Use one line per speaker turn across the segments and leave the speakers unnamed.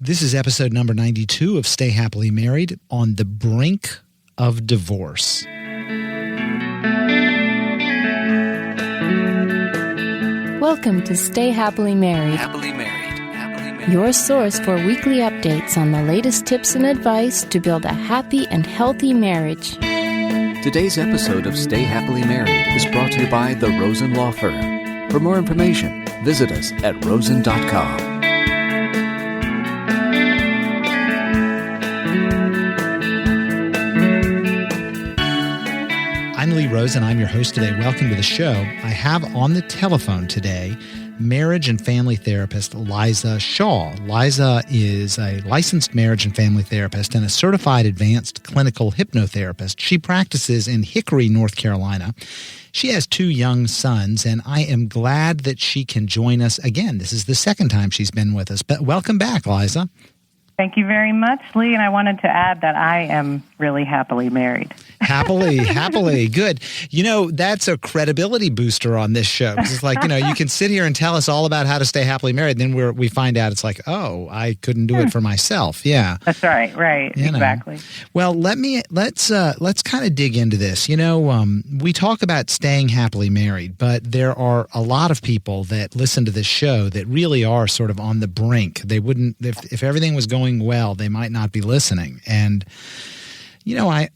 This is episode number 92 of Stay Happily Married, on the brink of divorce.
Welcome to Stay Happily Married.
Happily Married. Happily Married.
Your source for weekly updates on the latest tips and advice to build a happy and healthy marriage.
Today's episode of Stay Happily Married is brought to you by the Rosen Law Firm. For more information, visit us at rosen.com.
I'm Lee Rosen. I'm your host today. Welcome to the show. I have on the telephone today marriage and family therapist Liza Shaw. Liza is a licensed marriage and family therapist and a certified advanced clinical hypnotherapist. She practices in Hickory, North Carolina. She has 2 young sons, and I am glad that she can join us again. This is the second time she's been with us. But welcome back, Liza.
Thank you very much, Lee. And I wanted to add that I am really happily married.
Happily. Good. You know, that's a credibility booster on this show. It's like, you can sit here and tell us all about how to stay happily married. Then we find out it's like, oh, I couldn't do it for myself. Yeah.
That's right. Exactly.
Well, let's kind of dig into this. We talk about staying happily married, but there are a lot of people that listen to this show that really are sort of on the brink. They wouldn't, if everything was going well, they might not be listening. And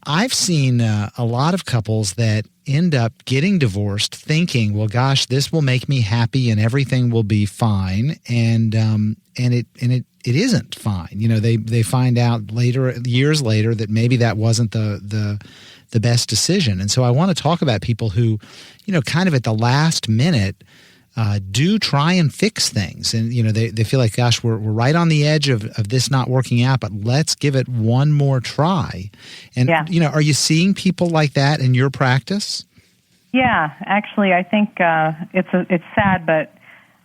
I've seen a lot of couples that end up getting divorced thinking, well, gosh, this will make me happy and everything will be fine. And it isn't fine. They find out years later, that maybe that wasn't the best decision. And so I want to talk about people who, kind of at the last minute, do try and fix things. And, they feel like, gosh, we're right on the edge of this not working out, but let's give it one more try. And, are you seeing people like that in your practice?
Yeah, actually, I think it's sad, but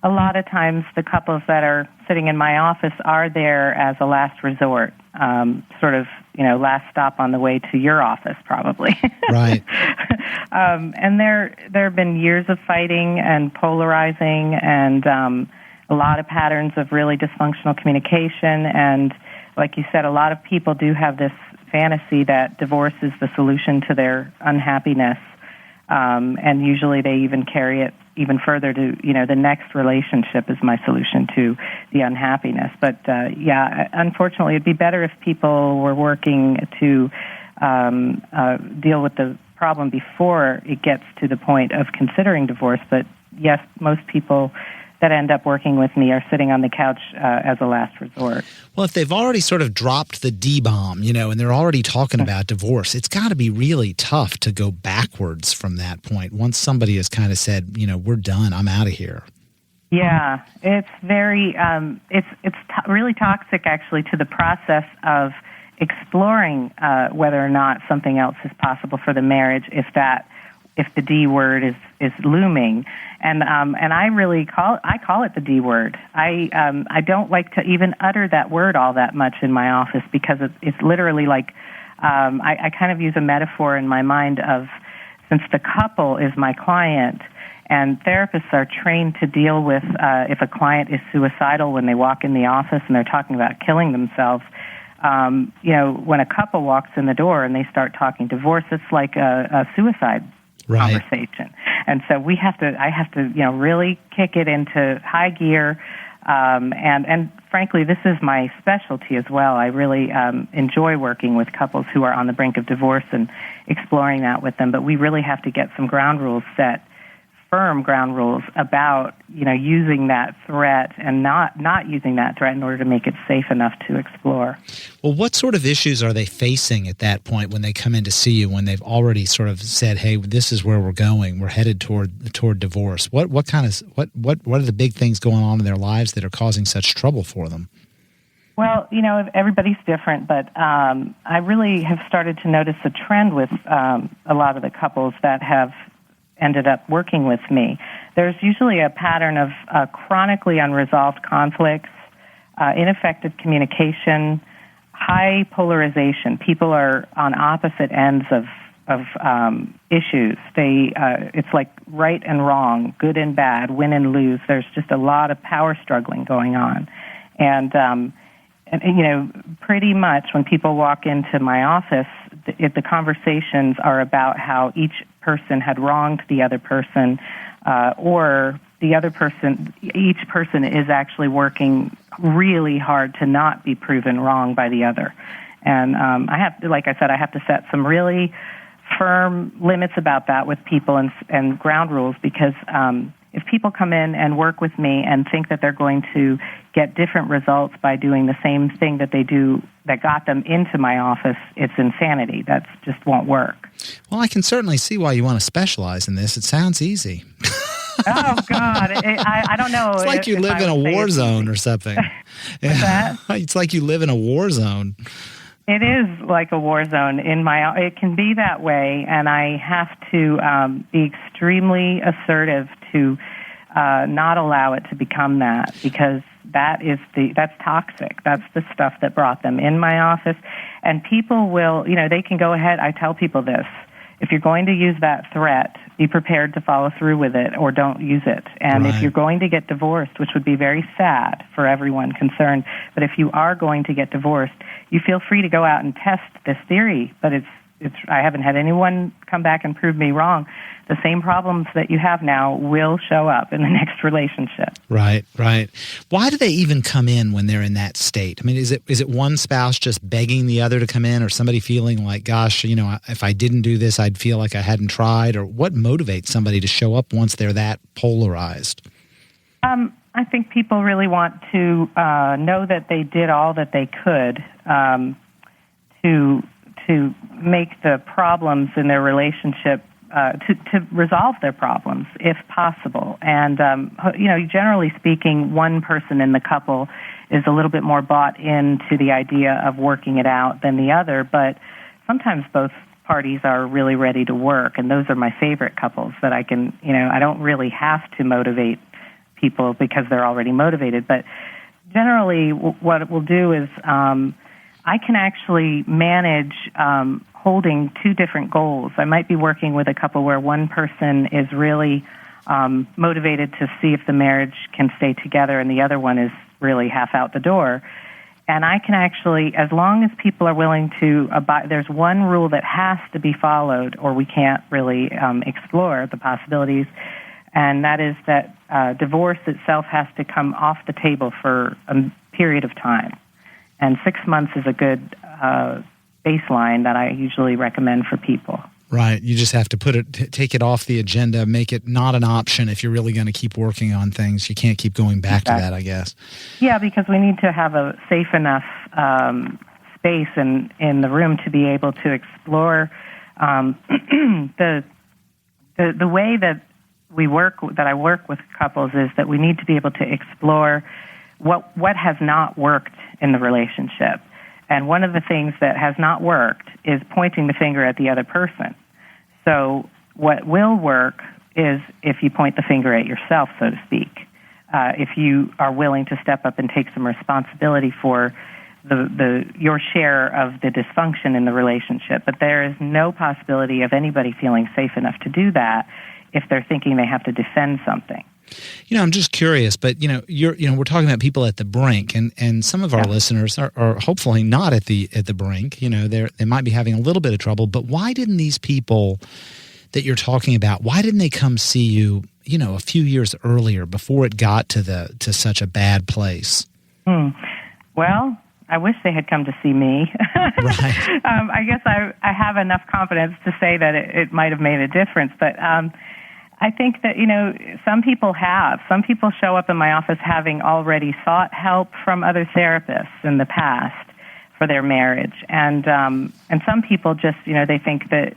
a lot of times the couples that are sitting in my office are there as a last resort, sort of, last stop on the way to your office, probably.
Right.
And there have been years of fighting and polarizing and a lot of patterns of really dysfunctional communication. And like you said, a lot of people do have this fantasy that divorce is the solution to their unhappiness. And usually they even carry it even further to, the next relationship is my solution to the unhappiness. But, unfortunately, it'd be better if people were working to deal with the problem before it gets to the point of considering divorce. But, yes, most people that end up working with me are sitting on the couch as a last resort.
Well, if they've already sort of dropped the D-bomb, and they're already talking about divorce, it's got to be really tough to go backwards from that point. Once somebody has kind of said, we're done, I'm out of here.
Yeah, it's very, really toxic actually to the process of exploring whether or not something else is possible for the marriage if the D word is looming. And I really call it the D word. I don't like to even utter that word all that much in my office because it's literally like I kind of use a metaphor in my mind of, since the couple is my client and therapists are trained to deal with if a client is suicidal when they walk in the office and they're talking about killing themselves. When a couple walks in the door and they start talking divorce, it's like a suicide conversation. And so I have to really kick it into high gear. And frankly, this is my specialty as well. I really enjoy working with couples who are on the brink of divorce and exploring that with them. But we really have to get some ground rules set, firm ground rules about, using that threat and not using that threat in order to make it safe enough to explore.
Well, what sort of issues are they facing at that point when they come in to see you, when they've already sort of said, hey, this is where we're going, we're headed toward divorce? What are the big things going on in their lives that are causing such trouble for them?
Well, everybody's different, but I really have started to notice a trend with a lot of the couples that have ended up working with me. There's usually a pattern of chronically unresolved conflicts, ineffective communication, high polarization. People are on opposite ends of issues. It's like right and wrong, good and bad, win and lose. There's just a lot of power struggling going on. And pretty much when people walk into my office, the conversations are about how each person had wronged the other person, or each person is actually working really hard to not be proven wrong by the other. And I have to set some really firm limits about that with people and ground rules, because if people come in and work with me and think that they're going to get different results by doing the same thing that they do that got them into my office, it's insanity. That just won't work.
Well, I can certainly see why you want to specialize in this. It sounds easy.
Oh, God. I don't know.
It's like you live in a war zone or something.
What's that?
It's like you live in a war zone.
It is like a war zone. It can be that way, and I have to be extremely assertive to not allow it to become that, because that's toxic. That's the stuff that brought them in my office. And people will, they can go ahead. I tell people this: if you're going to use that threat, be prepared to follow through with it, or don't use it. And
Right.
If you're going to get divorced, which would be very sad for everyone concerned, but if you are going to get divorced, you feel free to go out and test this theory. But I haven't had anyone come back and prove me wrong. The same problems that you have now will show up in the next relationship.
Right. Why do they even come in when they're in that state? I mean, is it one spouse just begging the other to come in, or somebody feeling like, gosh, if I didn't do this, I'd feel like I hadn't tried? Or what motivates somebody to show up once they're that polarized?
I think people really want to know that they did all that they could to make the problems in their relationship, to resolve their problems if possible. And, generally speaking, one person in the couple is a little bit more bought into the idea of working it out than the other, but sometimes both parties are really ready to work, and those are my favorite couples that I can, I don't really have to motivate people because they're already motivated. But generally what it will do is I can actually manage holding two different goals. I might be working with a couple where one person is really motivated to see if the marriage can stay together, and the other one is really half out the door. And I can actually, as long as people are willing to abide, there's one rule that has to be followed, or we can't really explore the possibilities, and that is that divorce itself has to come off the table for a period of time. And 6 months is a good baseline that I usually recommend for people.
Right. You just have to take it off the agenda, make it not an option if you're really going to keep working on things. You can't keep going back to that, I guess.
Yeah, because we need to have a safe enough space in the room to be able to explore the way that I work with couples is that we need to be able to explore what has not worked in the relationship. And one of the things that has not worked is pointing the finger at the other person. So what will work is if you point the finger at yourself, so to speak. If you are willing to step up and take some responsibility for your share of the dysfunction in the relationship. But there is no possibility of anybody feeling safe enough to do that if they're thinking they have to defend something.
I'm just curious, but we're talking about people at the brink, and some of our listeners are hopefully not at the brink. They might be having a little bit of trouble. But why didn't these people that you're talking about? Why didn't they come see you? A few years earlier, before it got to such a bad place.
Well, I wish they had come to see me.
Right.
I guess I have enough confidence to say that it might have made a difference, but. I think that, some people have. Some people show up in my office having already sought help from other therapists in the past for their marriage. And some people just, they think that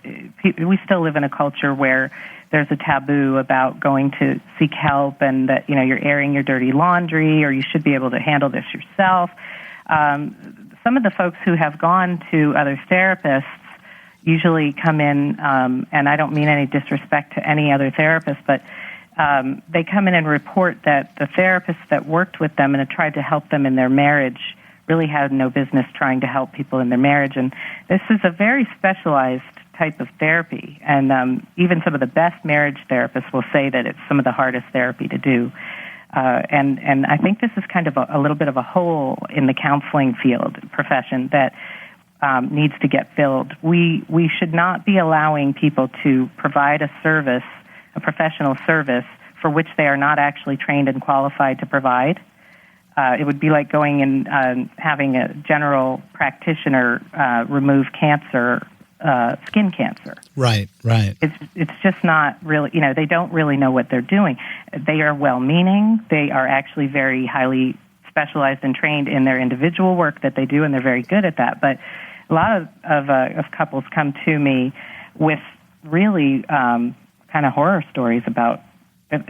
we still live in a culture where there's a taboo about going to seek help, and that, you're airing your dirty laundry, or you should be able to handle this yourself. Some of the folks who have gone to other therapists usually come in, and I don't mean any disrespect to any other therapist, but they come in and report that the therapist that worked with them and had tried to help them in their marriage really had no business trying to help people in their marriage. And this is a very specialized type of therapy, and even some of the best marriage therapists will say that it's some of the hardest therapy to do. And I think this is kind of a little bit of a hole in the counseling profession that needs to get filled. We should not be allowing people to provide a professional service for which they are not actually trained and qualified to provide. It would be like going and having a general practitioner remove skin cancer.
Right.
It's just not really, they don't really know what they're doing. They are well-meaning. They are actually very highly specialized and trained in their individual work that they do, and they're very good at that. But a lot of couples come to me with really kind of horror stories about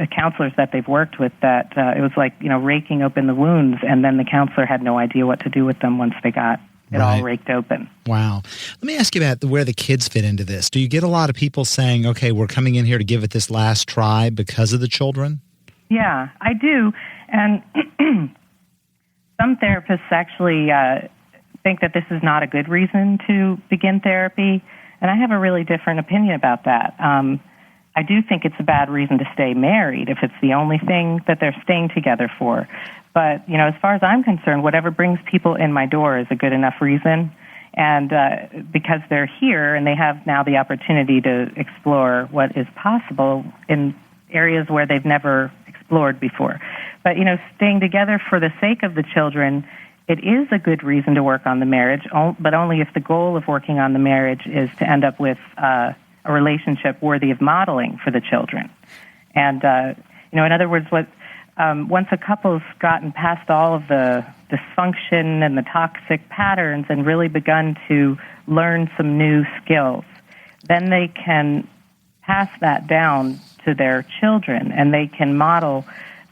counselors that they've worked with that it was like, raking open the wounds, and then the counselor had no idea what to do with them once they got it all raked open.
Wow. Let me ask you about where the kids fit into this. Do you get a lot of people saying, okay, we're coming in here to give it this last try because of the children?
Yeah, I do. And some therapists actually think that this is not a good reason to begin therapy, and I have a really different opinion about that. I do think it's a bad reason to stay married if it's the only thing that they're staying together for. But, as far as I'm concerned, whatever brings people in my door is a good enough reason. And because they're here and they have now the opportunity to explore what is possible in areas where they've never explored before. But, staying together for the sake of the children, it is a good reason to work on the marriage, but only if the goal of working on the marriage is to end up with a relationship worthy of modeling for the children. And, in other words, once a couple's gotten past all of the dysfunction and the toxic patterns and really begun to learn some new skills, then they can pass that down to their children, and they can model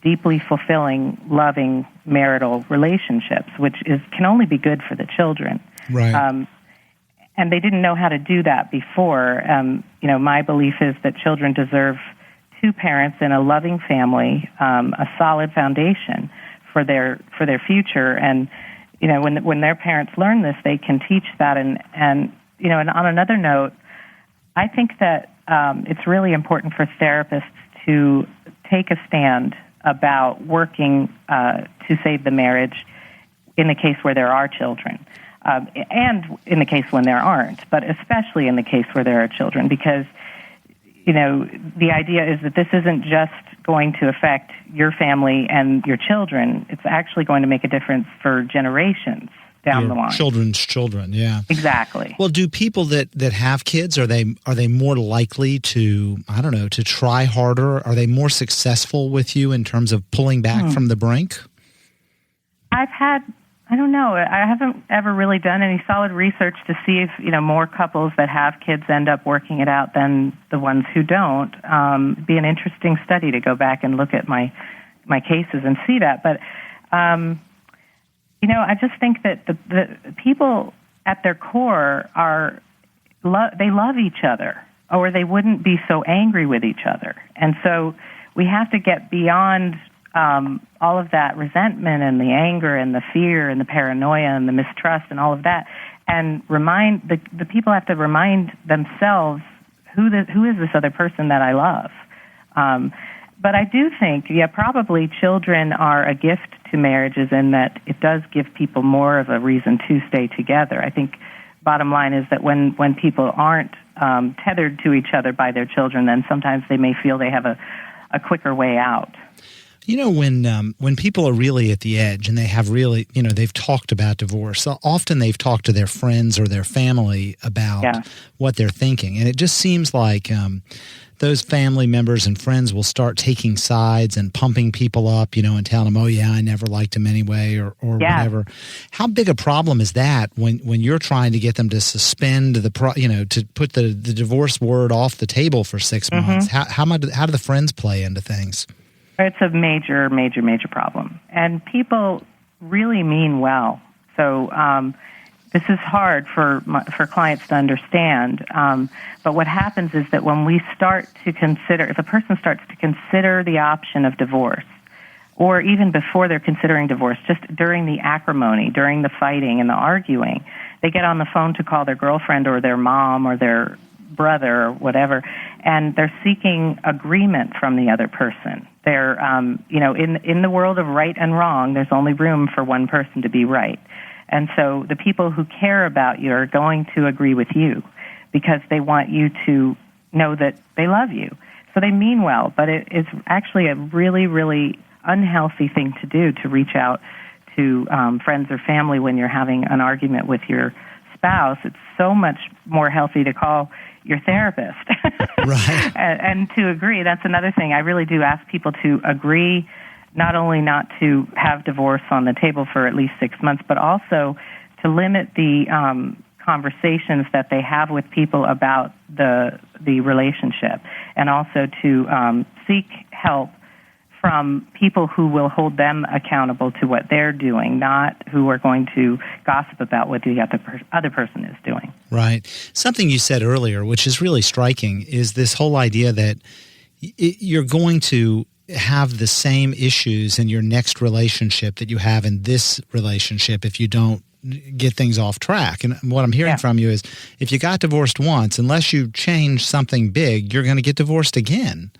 deeply fulfilling, loving marital relationships, which can only be good for the children.
Right.
And they didn't know how to do that before. My belief is that children deserve two parents in a loving family, a solid foundation for their future. And when their parents learn this, they can teach that. And on another note, I think that it's really important for therapists to take a stand about working to save the marriage in the case where there are children. And in the case when there aren't, but especially in the case where there are children, because, the idea is that this isn't just going to affect your family and your children. It's actually going to make a difference for generations down the line.
Children's children, yeah.
Exactly.
Well, do people that have kids, are they more likely to, to try harder? Are they more successful with you in terms of pulling back from the brink? I don't know. I haven't ever really done any solid research to see if, more couples that have kids end up working it out than the ones who don't. It'd be an interesting study to go back and look at my cases and see that. But, I just think that the people at their core they love each other, or they wouldn't be so angry with each other. And so we have to get beyond all of that resentment and the anger and the fear and the paranoia and the mistrust and all of that, and remind the people have to remind themselves who is this other person that I love. But I do think, probably children are a gift to marriages in that it does give people more of a reason to stay together. I think bottom line is that when people aren't tethered to each other by their children, then sometimes they may feel they have a quicker way out. When people are really at the edge and they have really, they've talked about divorce, often they've talked to their friends or their family about what they're thinking. And it just seems like those family members and friends will start taking sides and pumping people up, and telling them, oh, yeah, I never liked him anyway or whatever. How big a problem is that when you're trying to get them to suspend to put the divorce word off the table for 6 months? How do the friends play into things?
It's a major, major, major problem. And people really mean well. So this is hard for clients to understand. But what happens is that when we start to consider, if a person starts to consider the option of divorce, or even before they're considering divorce, just during the acrimony, during the fighting and the arguing, they get on the phone to call their girlfriend or their mom or their brother or whatever, and they're seeking agreement from the other person They're, in the world of right and wrong, there's only room for one person to be right. And so the people who care about you are going to agree with you because they want you to know that they love you. So they mean well, but it's actually a really, really unhealthy thing to do, to reach out to friends or family when you're having an argument with your spouse. It's so much more healthy to call your therapist.
Right.
and to agree. That's another thing. I really do ask people to agree not only not to have divorce on the table for at least 6 months, but also to limit the conversations that they have with people about the relationship, and also to seek help from people who will hold them accountable to what they're doing, not who are going to gossip about what the other person is doing.
Right. Something you said earlier, which is really striking, is this whole idea that you're going to have the same issues in your next relationship that you have in this relationship if you don't get things off track. And what I'm hearing from you is if you got divorced once, unless you change something big, you're going to get divorced again.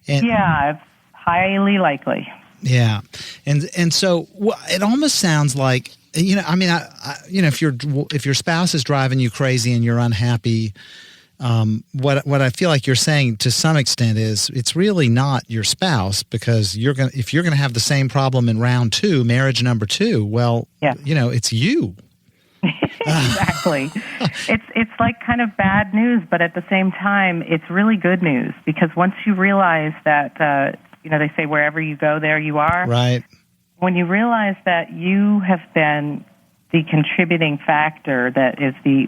And,
it's highly likely.
Yeah. And so it almost sounds like, if your spouse is driving you crazy and you're unhappy, what I feel like you're saying to some extent is it's really not your spouse, because if you're going to have the same problem in round 2, marriage number 2, well, it's you.
Exactly. It's like kind of bad news, but at the same time, it's really good news, because once you realize that, they say wherever you go, there you are.
Right.
When you realize that you have been the contributing factor, that is the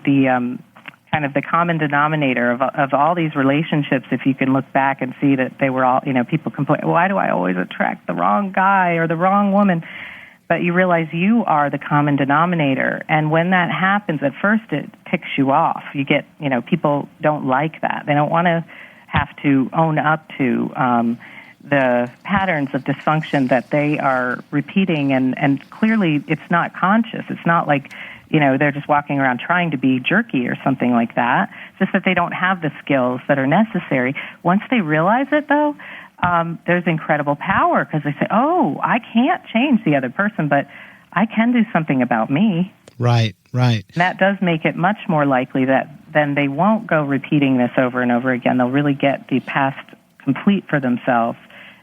kind of the common denominator of all these relationships, if you can look back and see that they were all, people complain, why do I always attract the wrong guy or the wrong woman? But you realize you are the common denominator. And when that happens, at first it ticks you off. You get, people don't like that. They don't want to have to own up to the patterns of dysfunction that they are repeating. And clearly it's not conscious. It's not like, they're just walking around trying to be jerky or something like that. It's just that they don't have the skills that are necessary. Once they realize it, though, there's incredible power, because they say, oh, I can't change the other person, but I can do something about me.
Right. And
that does make it much more likely that then they won't go repeating this over and over again. They'll really get the past complete for themselves,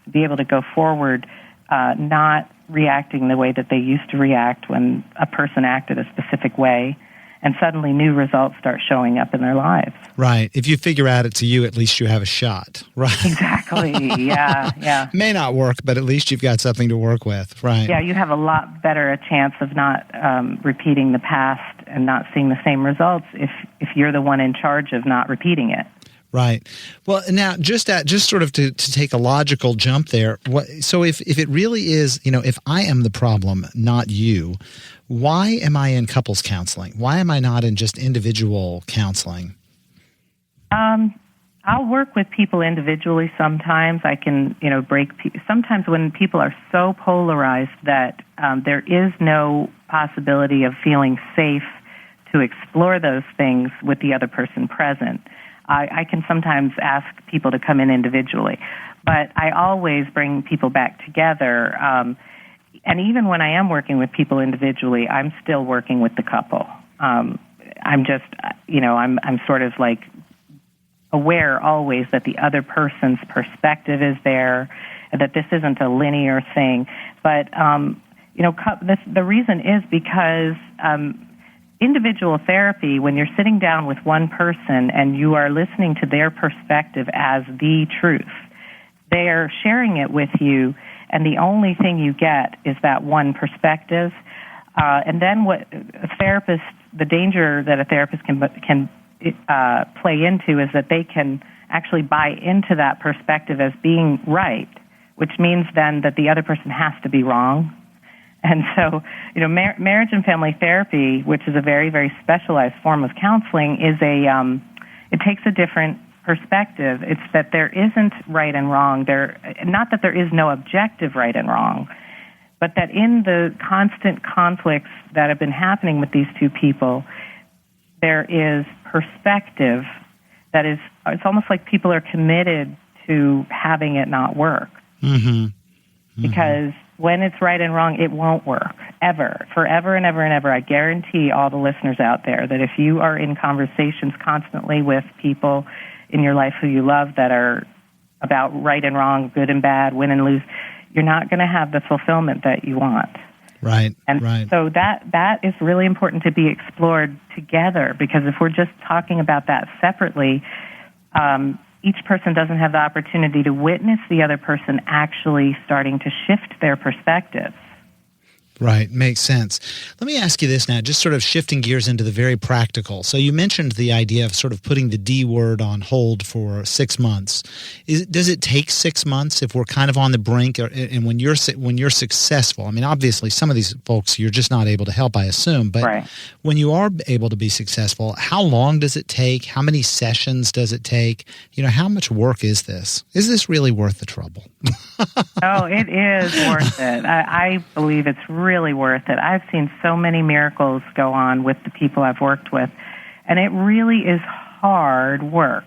be able to go forward, not reacting the way that they used to react when a person acted a specific way, and suddenly new results start showing up in their lives.
Right. If you figure out it's you, at least you have a shot. Right.
Exactly. Yeah.
May not work, but at least you've got something to work with. Right.
Yeah, you have a lot better a chance of not repeating the past and not seeing the same results if you're the one in charge of not repeating it.
Right. Well, now just sort of to take a logical jump there. So if it really is, if I am the problem, not you, why am I in couples counseling? Why am I not in just individual counseling?
I'll work with people individually. Sometimes I can, sometimes when people are so polarized that there is no possibility of feeling safe to explore those things with the other person present, I can sometimes ask people to come in individually. But I always bring people back together. And even when I am working with people individually, I'm still working with the couple. I'm just, I'm sort of like aware always that the other person's perspective is there, and that this isn't a linear thing. But, the reason is because individual therapy, when you're sitting down with one person and you are listening to their perspective as the truth, they are sharing it with you, and the only thing you get is that one perspective. And then the danger that a therapist can play into is that they can actually buy into that perspective as being right, which means then that the other person has to be wrong. And so, marriage and family therapy, which is a very, very specialized form of counseling, is it takes a different perspective. It's that there isn't right and wrong. Not that there is no objective right and wrong, but that in the constant conflicts that have been happening with these two people, there is perspective that is, it's almost like people are committed to having it not work. Because when it's right and wrong, it won't work, ever, forever and ever and ever. I guarantee all the listeners out there that if you are in conversations constantly with people in your life who you love that are about right and wrong, good and bad, win and lose, you're not going to have the fulfillment that you want.
Right,
and
right.
so that is really important to be explored together, because if we're just talking about that separately, each person doesn't have the opportunity to witness the other person actually starting to shift their perspectives.
Right. Makes sense. Let me ask you this now, just sort of shifting gears into the very practical. So you mentioned the idea of sort of putting the D word on hold for 6 months. Does it take 6 months if we're kind of on the brink, and when you're successful? I mean, obviously some of these folks you're just not able to help, I assume, but
right.
When you are able to be successful, how long does it take? How many sessions does it take? How much work is this? Is this really worth the trouble?
Oh, it is worth it. I believe it's really worth it. I've seen so many miracles go on with the people I've worked with, and it really is hard work.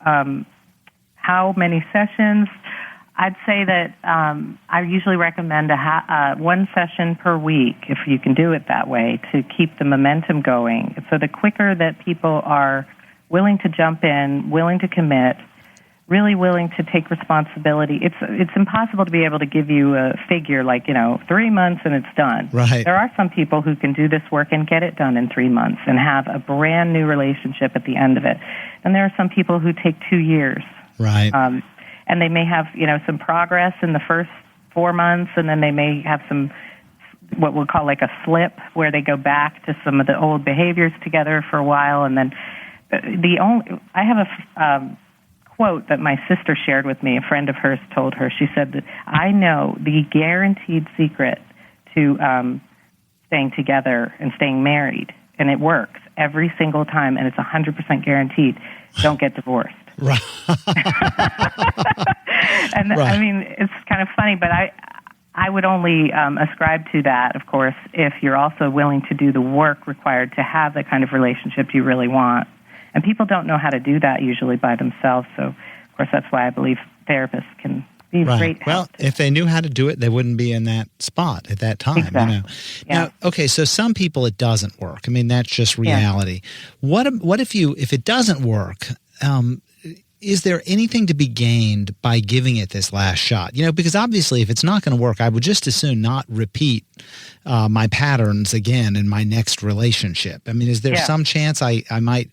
How many sessions? I'd say that I usually recommend one session per week, if you can do it that way, to keep the momentum going. So the quicker that people are willing to jump in, willing to commit, really willing to take responsibility. It's impossible to be able to give you a figure like, 3 months and it's done.
Right.
There are some people who can do this work and get it done in 3 months and have a brand new relationship at the end of it. And there are some people who take 2 years.
Right.
And they may have, some progress in the first 4 months, and then they may have some, what we'll call like a slip, where they go back to some of the old behaviors together for a while. And then I have a quote that my sister shared with me. A friend of hers told her. She said that I know the guaranteed secret to staying together and staying married, and it works every single time, and it's 100% guaranteed. Don't get divorced.
Right.
And right. I mean, it's kind of funny, but I would only ascribe to that, of course, if you're also willing to do the work required to have the kind of relationship you really want. And people don't know how to do that usually by themselves. So, of course, that's why I believe therapists can be great help.
Well, if they knew how to do it, they wouldn't be in that spot at that time.
Exactly. Yeah.
Now, okay, so some people it doesn't work. I mean, that's just reality. Yeah. What if it doesn't work? Is there anything to be gained by giving it this last shot? Because obviously if it's not going to work, I would just as soon not repeat my patterns again in my next relationship. I mean, is there some chance I might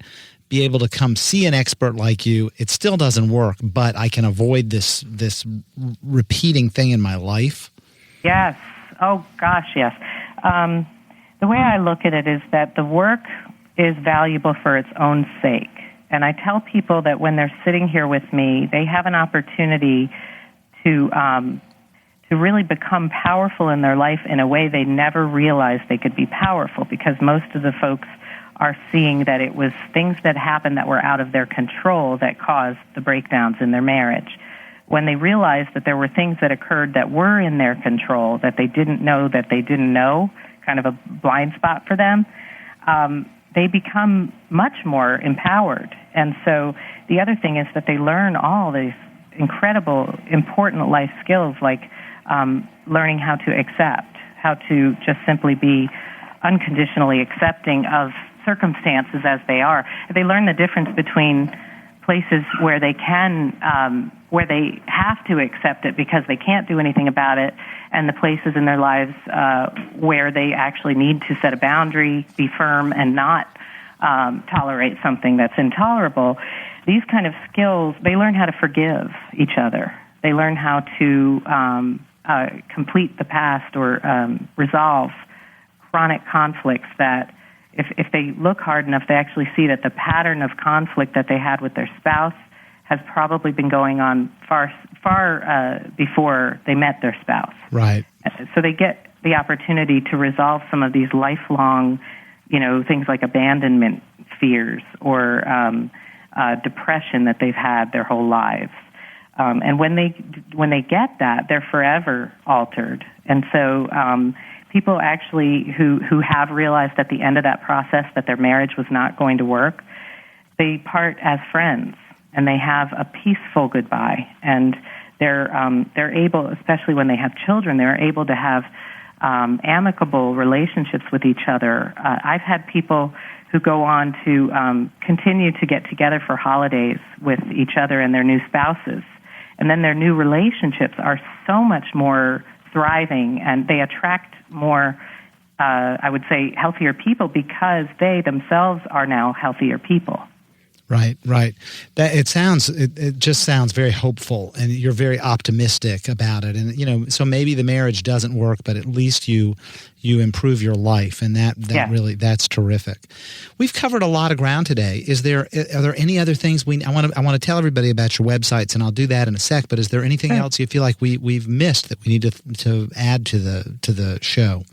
be able to come see an expert like you? It still doesn't work, but I can avoid this repeating thing in my life?
Yes. Oh, gosh, yes. The way I look at it is that the work is valuable for its own sake. And I tell people that when they're sitting here with me, they have an opportunity to really become powerful in their life in a way they never realized they could be powerful, because most of the folks are seeing that it was things that happened that were out of their control that caused the breakdowns in their marriage. When they realized that there were things that occurred that were in their control that they didn't know, kind of a blind spot for them, they become much more empowered. And so the other thing is that they learn all these incredible, important life skills, like learning how to accept, how to just simply be unconditionally accepting of circumstances as they are. They learn the difference between places where they where they have to accept it because they can't do anything about it, and the places in their lives where they actually need to set a boundary, be firm, and not tolerate something that's intolerable. These kind of skills, they learn how to forgive each other. They learn how to complete the past or resolve chronic conflicts that if they look hard enough, they actually see that the pattern of conflict that they had with their spouse has probably been going on far before they met their spouse.
Right.
So they get the opportunity to resolve some of these lifelong, things like abandonment fears or depression that they've had their whole lives. And when they get that, they're forever altered. And so people actually who have realized at the end of that process that their marriage was not going to work, they part as friends, and they have a peaceful goodbye, and they're able, especially when they have children, they're able to have amicable relationships with each other. I've had people who go on to continue to get together for holidays with each other and their new spouses. And then their new relationships are so much more thriving, and they attract more, I would say, healthier people because they themselves are now healthier people.
Right. It just sounds very hopeful, and you're very optimistic about it. And so maybe the marriage doesn't work, but at least you improve your life, and that's terrific. We've covered a lot of ground today. Are there any other things I want to tell everybody about your websites, and I'll do that in a sec. But is there anything else you feel like we've missed that we need to add to the show?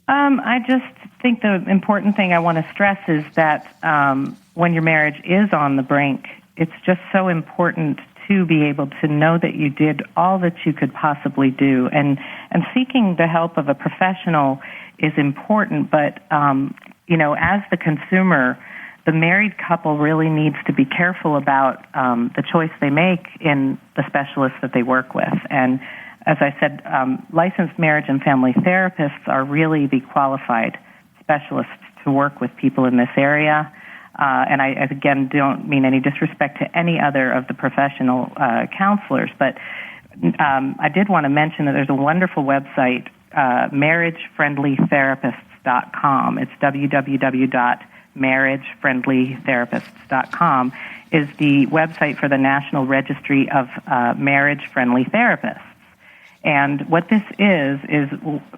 I just think the important thing I want to stress is that when your marriage is on the brink, it's just so important to be able to know that you did all that you could possibly do. And seeking the help of a professional is important, but, as the consumer, the married couple really needs to be careful about the choice they make in the specialists that they work with. And as I said, licensed marriage and family therapists are really the qualified specialists to work with people in this area. And I, again, don't mean any disrespect to any other of the professional counselors, but I did want to mention that there's a wonderful website, marriagefriendlytherapists.com. It's www.marriagefriendlytherapists.com is the website for the National Registry of Marriage-Friendly Therapists. And what this is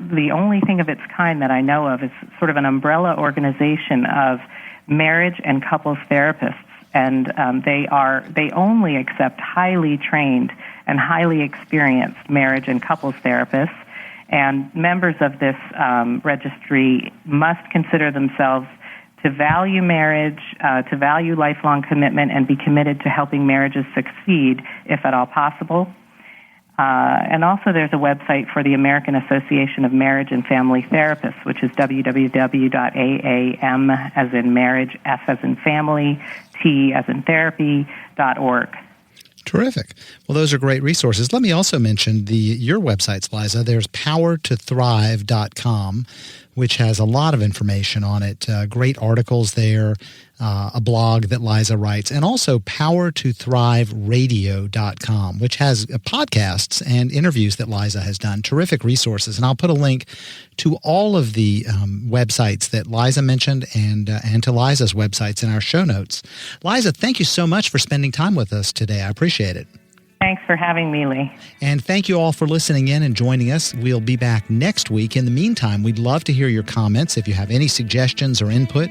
the only thing of its kind that I know of. It's sort of an umbrella organization of marriage and couples therapists, and they only accept highly trained and highly experienced marriage and couples therapists. And members of this registry must consider themselves to value marriage, to value lifelong commitment, and be committed to helping marriages succeed if at all possible. And also there's a website for the American Association of Marriage and Family Therapists, which is www.aam as in marriage, F as in family, T as in therapy.org.
Terrific. Well, those are great resources. Let me also mention your websites, Liza. There's powertothrive.com, which has a lot of information on it, great articles there, a blog that Liza writes, and also powertothriveradio.com, which has podcasts and interviews that Liza has done. Terrific resources. And I'll put a link to all of the websites that Liza mentioned and to Liza's websites in our show notes. Liza, thank you so much for spending time with us today. I appreciate it.
Thanks for having me, Lee.
And thank you all for listening in and joining us. We'll be back next week. In the meantime, we'd love to hear your comments. If you have any suggestions or input,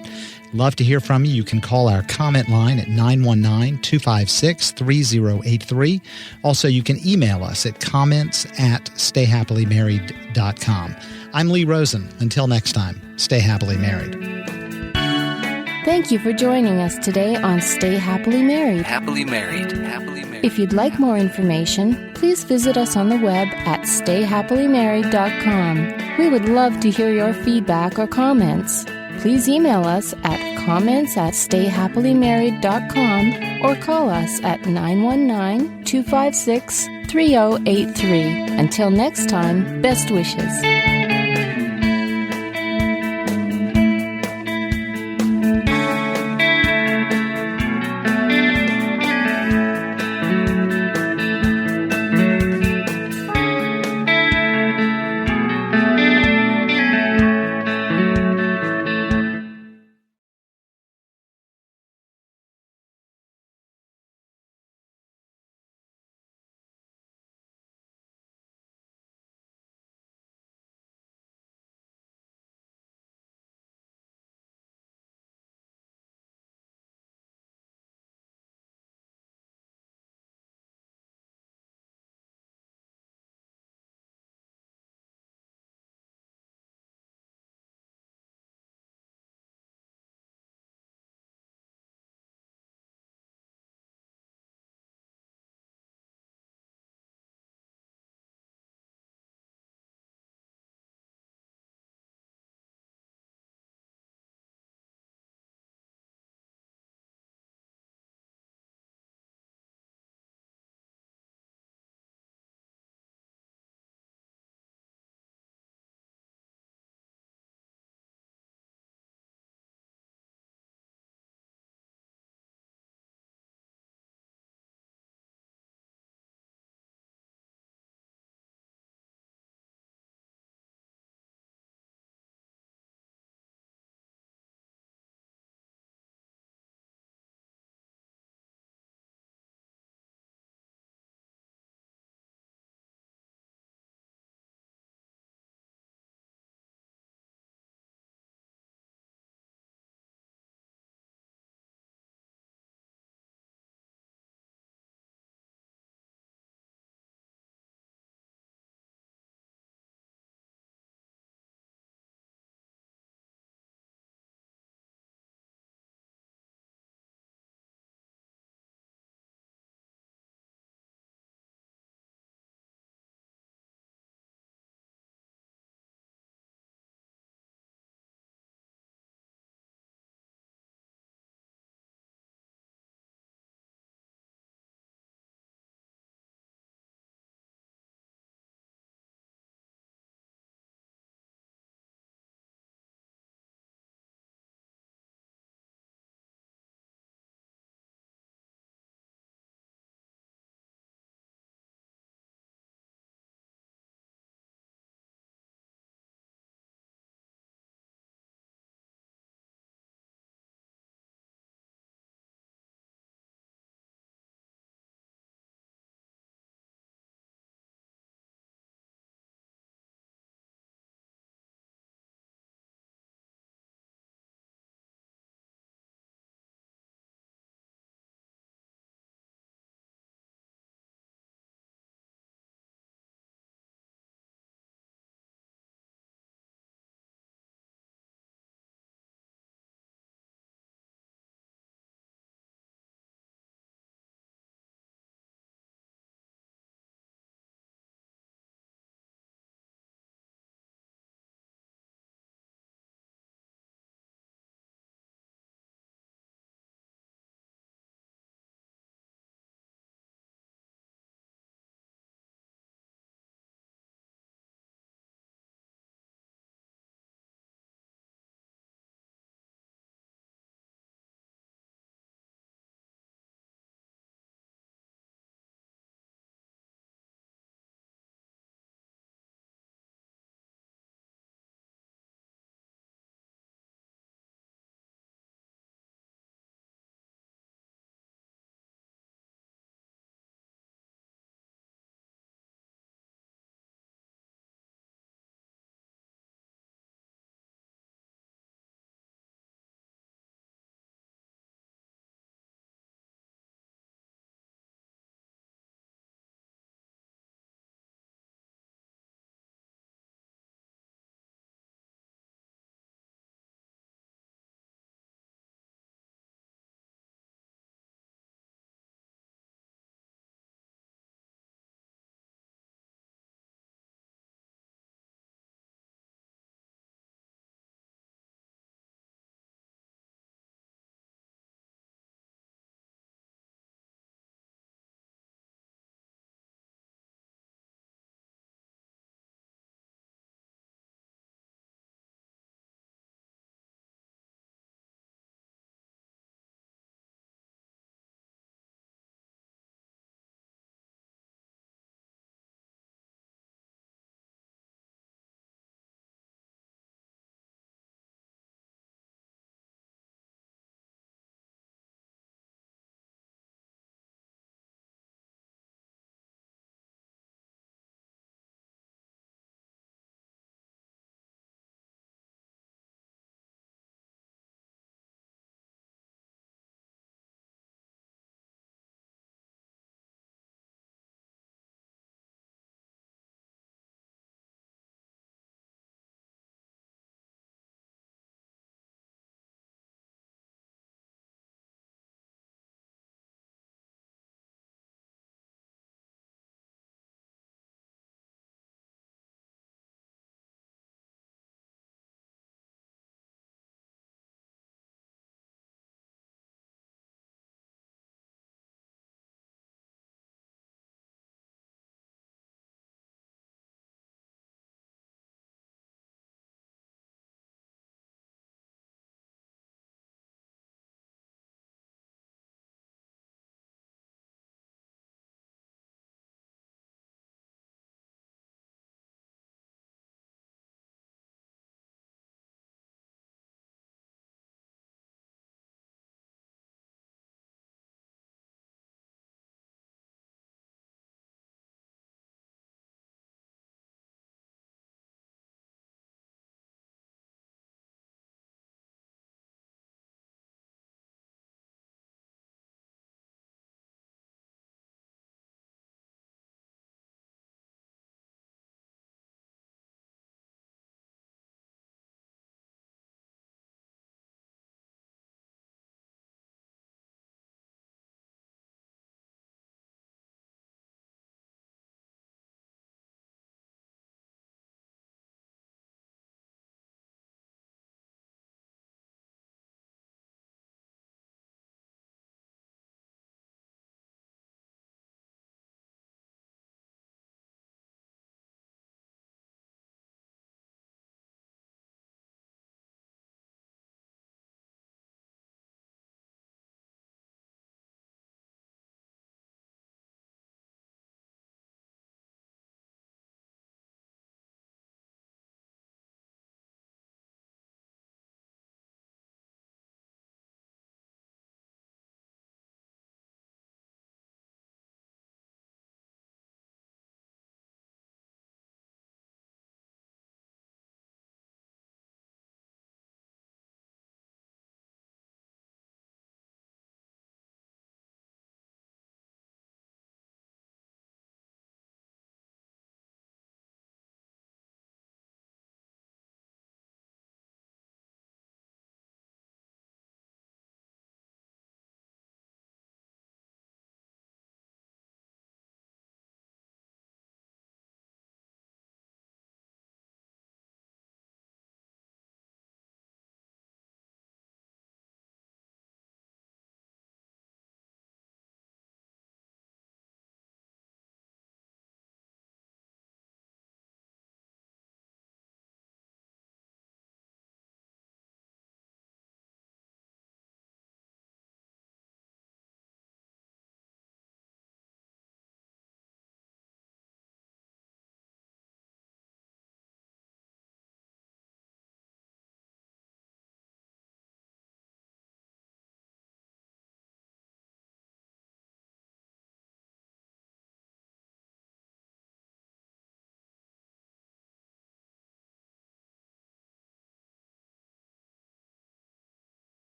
love to hear from you. You can call our comment line at 919-256-3083. Also, you can email us at comments@stayhappily.married.com. I'm Lee Rosen. Until next time, stay happily married.
Thank you for joining us today on Stay Happily Married.
Happily married. Happily married.
If you'd like more information, please visit us on the web at stayhappily.married.com. We would love to hear your feedback or comments. Please email us at comments@stayhappily.married.com or call us at 919-256-3083. Until next time, best wishes.